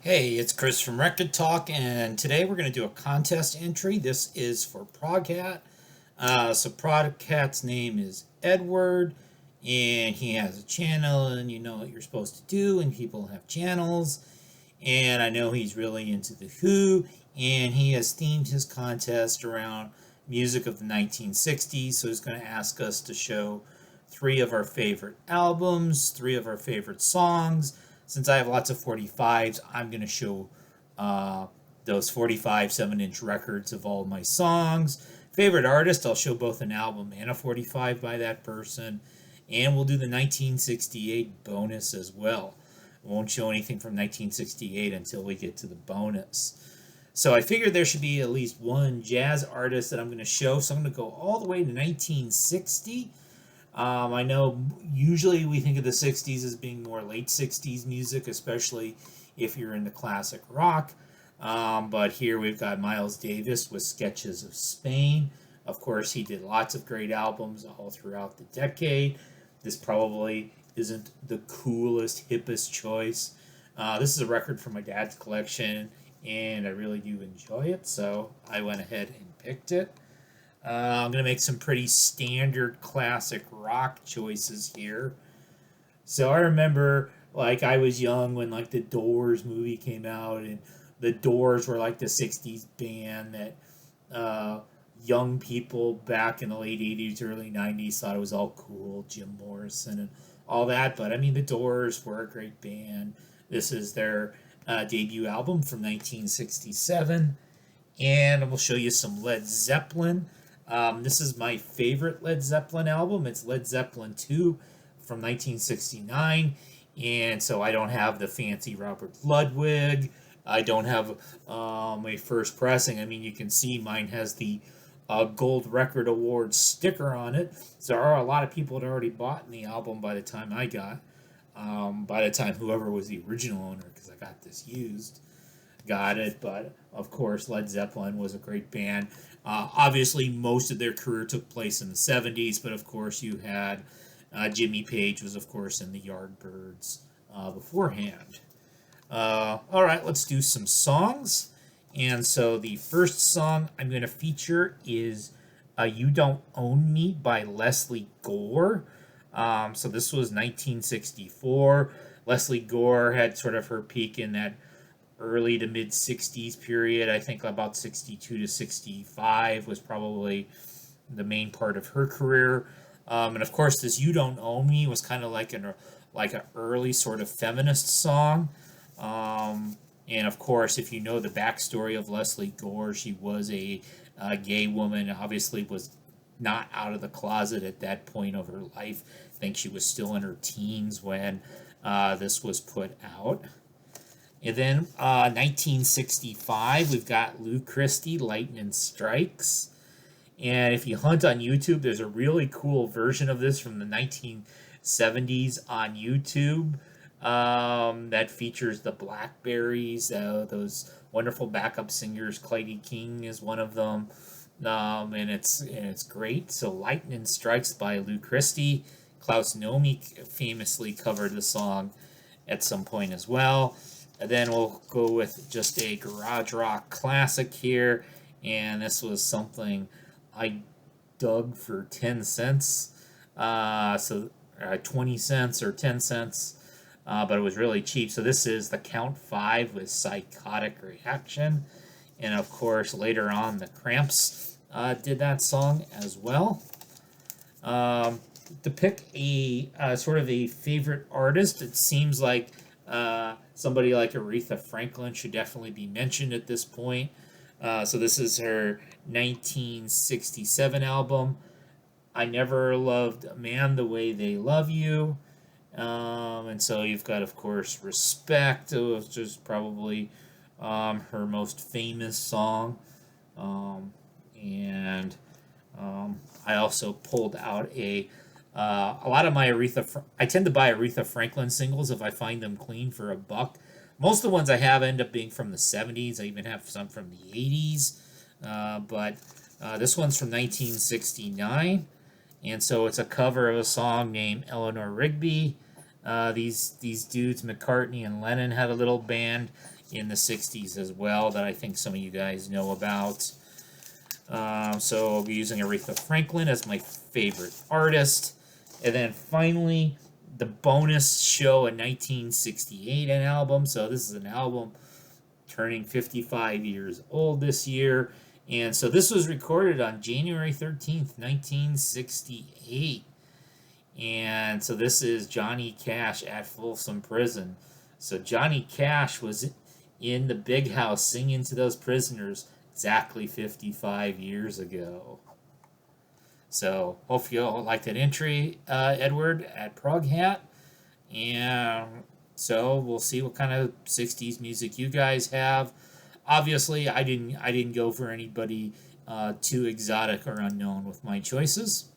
Hey, it's Chris from Rekkid Talk, and today we're going to do a contest entry. This is for Proghat. So Proghat's name is Edward, and he has a channel, and you know what you're supposed to do, and people have channels. And I know he's really into The Who, and he has themed his contest around music of the 1960s. So he's going to ask us to show three of our favorite albums, three of our favorite songs. Since I have lots of 45s, I'm going to show those 45 7-inch records of all my songs. Favorite artist, I'll show both an album and a 45 by that person. And we'll do the 1968 bonus as well. I won't show anything from 1968 until we get to the bonus. So I figured there should be at least one jazz artist that I'm going to show. So I'm going to go all the way to 1960. I know usually we think of the 60s as being more late 60s music, especially if you're into classic rock. But here we've got Miles Davis with Sketches of Spain. Of course, he did lots of great albums all throughout the decade. This probably isn't the coolest, hippest choice. This is a record from my dad's collection, and I really do enjoy it, so I went ahead and picked it. I'm going to make some pretty standard classic rock choices here. So I remember, like, I was young when, like, the Doors movie came out, and the Doors were, like, the 60s band that young people back in the late 80s, early 90s thought it was all cool, Jim Morrison and all that. But, I mean, the Doors were a great band. This is their debut album from 1967. And we'll show you some Led Zeppelin. This is my favorite Led Zeppelin album. It's Led Zeppelin 2 from 1969. And so I don't have the fancy Robert Ludwig. I don't have my first pressing. I mean, you can see mine has the Gold Record Award sticker on it. So there are a lot of people that already bought the album by the time I got. By the time whoever was the original owner, because I got this used, got it. But of course, Led Zeppelin was a great band. Obviously, most of their career took place in the 70s, but of course, you had Jimmy Page was, of course, in the Yardbirds beforehand. All right, let's do some songs. And so the first song I'm going to feature is You Don't Own Me by Leslie Gore. So this was 1964. Leslie Gore had sort of her peak in that early to mid 60s period. I think about 62 to 65 was probably the main part of her career. And of course, this "You Don't Own Me" was kind of like an early sort of feminist song. And of course, if you know the backstory of Leslie Gore, she was a gay woman. Obviously, was not out of the closet at that point of her life. I think she was still in her teens when this was put out. And then 1965, we've got Lou Christie, Lightning Strikes. And if you hunt on YouTube, there's a really cool version of this from the 1970s on YouTube that features the Blackberries, those wonderful backup singers. Clyde King is one of them. And it's great. So Lightning Strikes by Lou Christie. Klaus Nomi famously covered the song at some point as well. And then we'll go with just a garage rock classic here. And this was something I dug for 10 cents. 20 cents or 10 cents. But it was really cheap. So this is the Count 5 with Psychotic Reaction. And of course, later on, the Cramps did that song as well. To pick a sort of a favorite artist, it seems like somebody like Aretha Franklin should definitely be mentioned at this point. So this is her 1967 album. I Never Loved a Man the Way They Love You. And so you've got, of course, Respect, which is probably her most famous song. And I also pulled out a lot of my I tend to buy Aretha Franklin singles if I find them clean for $1. Most of the ones I have end up being from the 70s. I even have some from the 80s. But this one's from 1969. And so it's a cover of a song named Eleanor Rigby. These dudes, McCartney and Lennon, had a little band in the 60s as well that I think some of you guys know about. So I'll be using Aretha Franklin as my favorite artist. And then finally, the bonus show, a 1968 an album. So this is an album turning 55 years old this year. And so this was recorded on January 13th, 1968. And so this is Johnny Cash at Folsom Prison. So Johnny Cash was in the big house singing to those prisoners exactly 55 years ago. So hope you all like that entry, Edward, at Proghat. And so we'll see what kind of 60s music you guys have. Obviously, I didn't go for anybody too exotic or unknown with my choices.